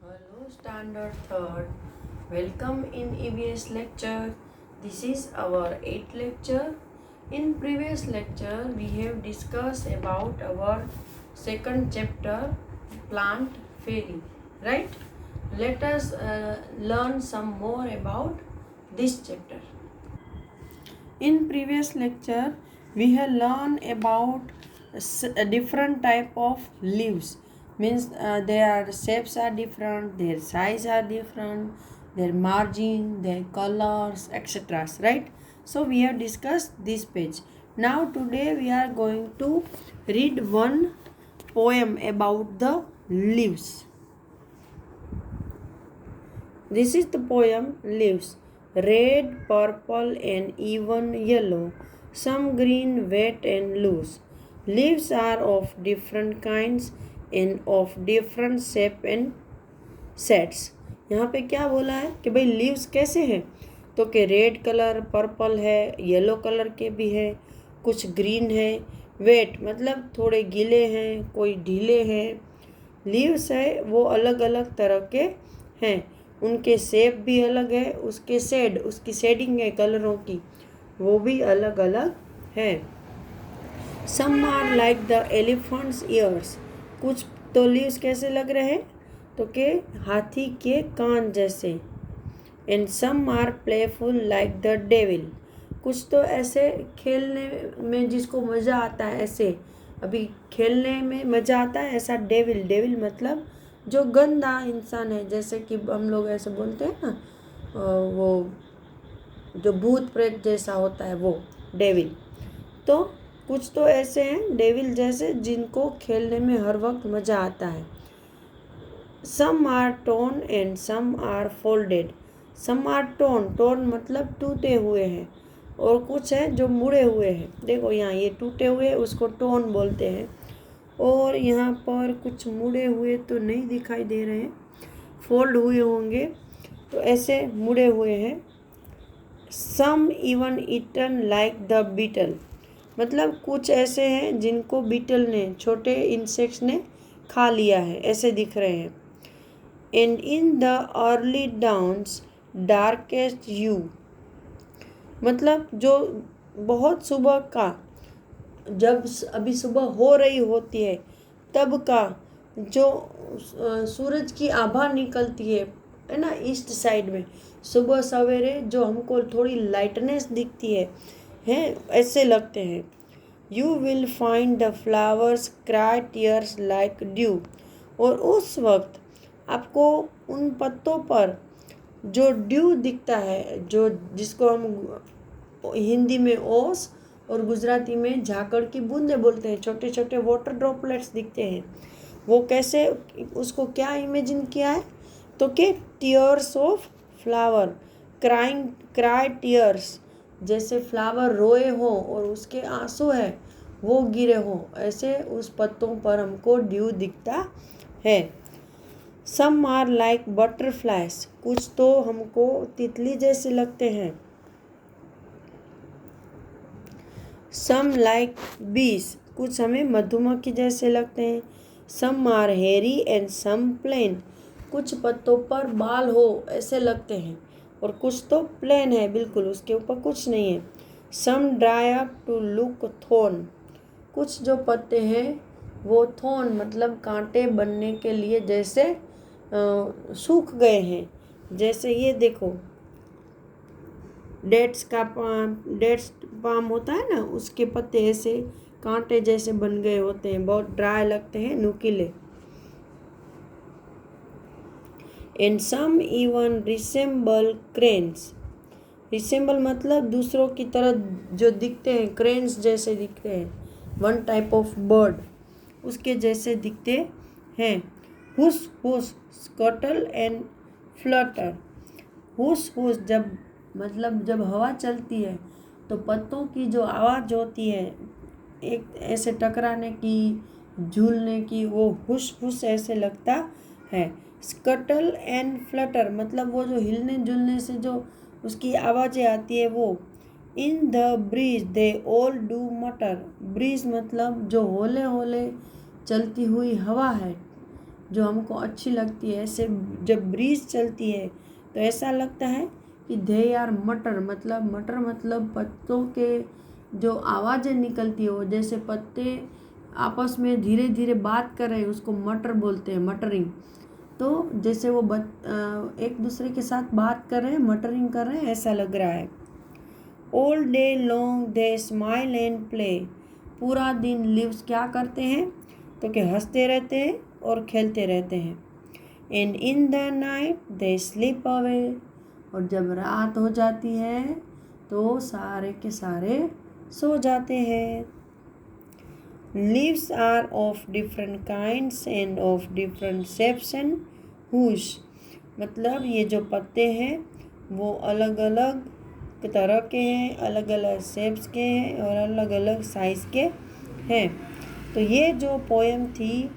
Hello, Standard Third. Welcome in EVS lecture. This is our 8th lecture. In previous lecture, we have discussed about our second chapter, Plant Fairy. Right? Let us learn some more about this chapter. In previous lecture, we have learned about a different type of leaves. Means their shapes are different, their size are different, their margin, their colors, etc. Right? So we have discussed this page. Now today we are going to read one poem about the leaves. This is the poem Leaves. Red, purple, and even yellow. Some green, wet, and loose. Leaves are of different kinds and of different shape and sets. यहाँ पे क्या बोला है कि भाई leaves कैसे हैं, तो कि रेड कलर, पर्पल है, येलो कलर के भी है, कुछ ग्रीन है, वेट मतलब थोड़े गीले हैं, कोई ढीले हैं. लीव्स है वो अलग अलग तरह के हैं, उनके शेप भी अलग है, उसके शेड, उसकी शेडिंग है कलरों की, वो भी अलग अलग है. Some are like the elephant's ears. कुछ तो लीव्स कैसे लग रहे हैं, तो के हाथी के कान जैसे. And some are playful like the devil. कुछ तो ऐसे खेलने में जिसको मज़ा आता है, ऐसे अभी खेलने में मज़ा आता है ऐसा डेविल. डेविल मतलब जो गंदा इंसान है, जैसे कि हम लोग ऐसे बोलते हैं ना, वो जो भूत प्रेत जैसा होता है वो डेविल. तो कुछ तो ऐसे हैं डेविल जैसे जिनको खेलने में हर वक्त मज़ा आता है. Some are torn and some are folded. Some are torn, torn मतलब टूटे हुए हैं, और कुछ है जो मुड़े हुए हैं. देखो यहाँ ये टूटे हुए उसको टोन बोलते हैं, और यहाँ पर कुछ मुड़े हुए तो नहीं दिखाई दे रहे हैं, फोल्ड हुए होंगे तो ऐसे मुड़े हुए हैं. Some even eaten like the beetle. मतलब कुछ ऐसे हैं जिनको बीटल ने, छोटे इंसेक्ट्स ने खा लिया है, ऐसे दिख रहे हैं. And in the early downs darkest you. मतलब जो बहुत सुबह का, जब अभी सुबह हो रही होती है तब का जो सूरज की आभा निकलती है ना, ईस्ट साइड में सुबह सवेरे जो हमको थोड़ी लाइटनेस दिखती है ऐसे लगते हैं. You will find the flowers cry tears like due. और उस वक्त आपको उन पत्तों पर जो ड्यू दिखता है, जो जिसको हम हिंदी में ओस और गुजराती में झाकड़ की बूंदे बोलते हैं, छोटे छोटे वाटर ड्रॉपलेट्स दिखते हैं. वो कैसे, उसको क्या इमेजिन किया है, तो कि tears of flower, cry tears, जैसे फ्लावर रोए हो और उसके आंसू है वो गिरे हो, ऐसे उस पत्तों पर हमको ड्यू दिखता है. Some are like butterflies. कुछ तो हमको तितली जैसे लगते हैं. सम लाइक बीस. कुछ हमें मधुमक्खी जैसे लगते हैं. सम आर हेरी एंड सम प्लेन. कुछ पत्तों पर बाल हो ऐसे लगते हैं, और कुछ तो प्लेन है, बिल्कुल उसके ऊपर कुछ नहीं है. Some dry up to look thorn. कुछ जो पत्ते हैं वो थोन मतलब कांटे बनने के लिए जैसे सूख गए हैं. जैसे ये देखो, डेट्स पाम होता है ना, उसके पत्ते ऐसे कांटे जैसे बन गए होते हैं, बहुत ड्राई लगते हैं, नुकीले. And some even resemble cranes. Resemble मतलब दूसरों की तरह जो दिखते हैं, क्रेन्स जैसे दिखते हैं, वन टाइप ऑफ बर्ड, उसके जैसे दिखते हैं. हुस हुस स्कटल एंड फ्लटर. हुस हुस जब मतलब जब हवा चलती है तो पत्तों की जो आवाज़ होती है एक ऐसे टकराने की, झूलने की, वो हुस हुस ऐसे लगता है. स्कटल एंड फ्लटर मतलब वो जो हिलने जुलने से जो उसकी आवाज़ें आती है वो. In the breeze they all do मटर. ब्रीज मतलब जो होले होले चलती हुई हवा है, जो हमको अच्छी लगती है। ऐसे जब ब्रीज चलती है तो ऐसा लगता है कि दे आर मटर, मतलब पत्तों के जो आवाज़ें निकलती है वो जैसे पत्ते आपस में धीरे धीरे बात कर रहे हैं, उसको मटर बोलते हैं, मटरिंग। तो जैसे वो एक दूसरे के साथ बात कर रहे हैं, मटरिंग कर रहे हैं, ऐसा लग रहा है। All day long they smile and play, पूरा दिन लीव्स क्या करते हैं तो कि हंसते रहते हैं और खेलते रहते हैं। And in the night they sleep away, और जब रात हो जाती है तो सारे के सारे सो जाते हैं। Leaves are of different kinds and of different shapes and हुश, मतलब ये जो पत्ते हैं वो अलग अलग तरह के हैं, अलग अलग शेप्स के हैं और अलग अलग साइज़ के हैं। तो ये जो पोएम थी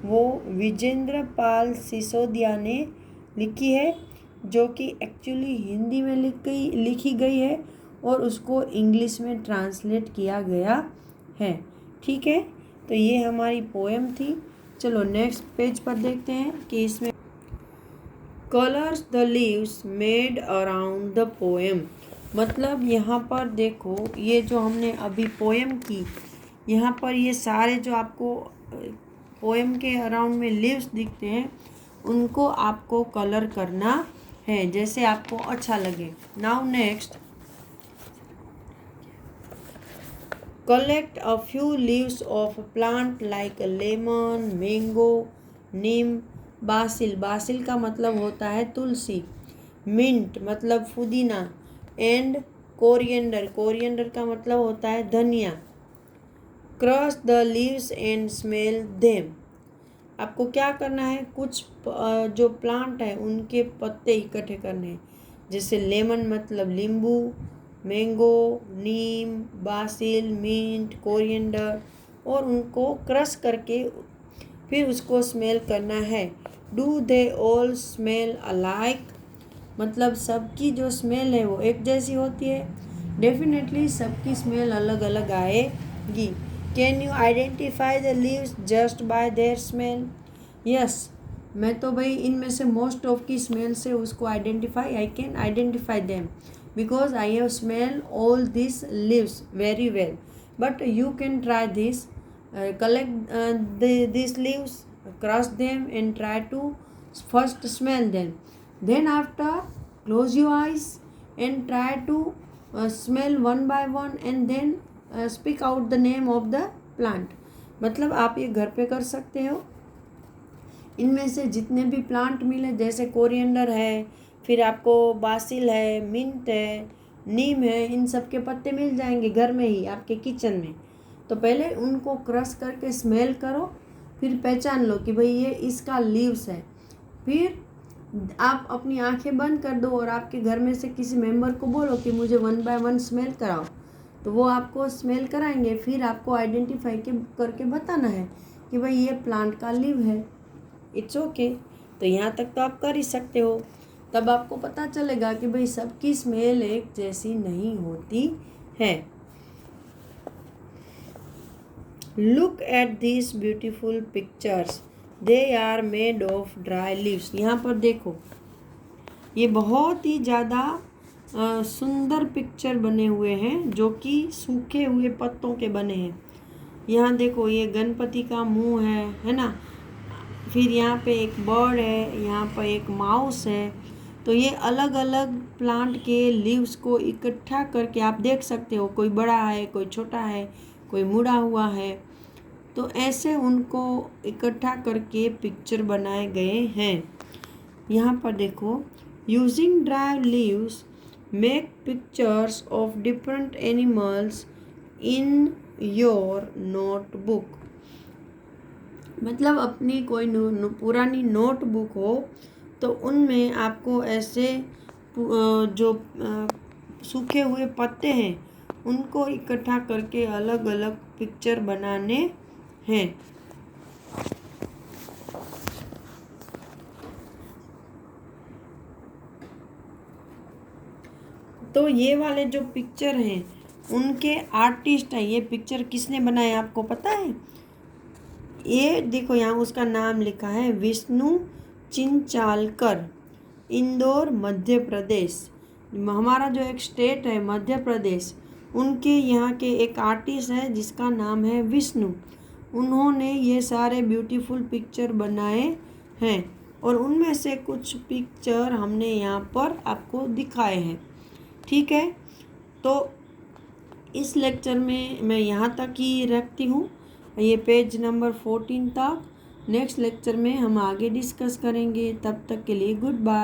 वो विजेंद्र पाल सिसोदिया ने लिखी है, जो कि एक्चुअली हिंदी में लिखी गई है और उसको इंग्लिश में ट्रांसलेट किया गया है। ठीक है, तो ये हमारी पोएम थी। चलो नेक्स्ट पेज पर देखते हैं कि इसमें colours the leaves made around the poem, मतलब यहाँ पर देखो ये जो हमने अभी पोएम की, यहाँ पर ये सारे जो आपको पोएम के अराउंड में लीव्स दिखते हैं उनको आपको कलर करना है जैसे आपको अच्छा लगे। Now next, collect a few leaves of a plant like a lemon, mango, Neem, Basil, Basil का मतलब होता है तुलसी, मिंट मतलब पुदीना, एंड कोरिएंडर, कोरिएंडर का मतलब होता है धनिया। Crush the leaves and smell them, आपको क्या करना है, कुछ जो प्लांट है उनके पत्ते इकट्ठे करने हैं, जैसे लेमन मतलब नींबू, मैंगो, नीम, बासिल, मिंट, कोरिएंडर, और उनको क्रश करके फिर उसको स्मेल करना है। Do they all smell alike, मतलब सबकी जो स्मेल है वो एक जैसी होती है? डेफिनेटली सबकी स्मेल अलग अलग आएगी। Can you identify the leaves just by their smell? Yes, मैं तो भाई इनमें से मोस्ट ऑफ की स्मेल से उसको I can identify them because I have smelled all these leaves very well. But you can try this, collect these leaves, crush them and try to first smell them. Then after close your eyes and try to smell one by one and then speak out the name of the plant. मतलब आप ये घर पे कर सकते हो। इनमें से जितने भी प्लांट मिले जैसे कोरिएंडर है, फिर आपको बासिल है, मिंट है, नीम है, इन सब के पत्ते मिल जाएंगे घर में ही आपके किचन में। तो पहले उनको क्रश करके स्मेल करो, फिर पहचान लो कि भाई ये इसका लीव्स है। फिर आप अपनी आंखें बंद कर दो और आपके घर में से किसी मेंबर को बोलो कि मुझे वन बाय वन स्मेल कराओ, तो वो आपको स्मेल कराएंगे। फिर आपको आइडेंटिफाई करके बताना है कि भाई ये प्लांट का लीव है। It's okay. तो यहाँ तक तो आप कर ही सकते हो। तब आपको पता चलेगा कि भाई सबकी स्मेल एक जैसी नहीं होती है। Look at this beautiful pictures, they are made of dry leaves. यहाँ पर देखो ये बहुत ही ज़्यादा सुंदर पिक्चर बने हुए हैं जो कि सूखे हुए पत्तों के बने हैं। यहाँ देखो ये गणपति का मुंह है ना, फिर यहाँ पे एक बर्ड है, यहाँ पर एक माउस है। तो ये अलग अलग प्लांट के लीव्स को इकट्ठा करके आप देख सकते हो, कोई बड़ा है, कोई छोटा है, कोई मुड़ा हुआ है। तो ऐसे उनको इकट्ठा करके पिक्चर बनाए गए हैं। यहाँ पर देखो, using dry leaves make pictures of different animals in your notebook, मतलब अपनी कोई पुरानी नोटबुक हो तो उनमें आपको ऐसे जो सूखे हुए पत्ते हैं उनको इकट्ठा करके अलग अलग पिक्चर बनाने हैं। तो ये वाले जो पिक्चर हैं उनके आर्टिस्ट हैं। ये पिक्चर किसने बनाए आपको पता है? ये देखो यहाँ उसका नाम लिखा है विष्णु चिंचालकर, इंदौर मध्य प्रदेश। हमारा जो एक स्टेट है मध्य प्रदेश, उनके यहाँ के एक आर्टिस्ट है जिसका नाम है विष्णु। उन्होंने ये सारे ब्यूटीफुल पिक्चर बनाए हैं और उनमें से कुछ पिक्चर हमने यहाँ पर आपको दिखाए हैं। ठीक है, तो इस लेक्चर में मैं यहाँ तक ही रखती हूँ, ये पेज नंबर 14 तक। नेक्स्ट लेक्चर में हम आगे डिस्कस करेंगे। तब तक के लिए गुड बाय।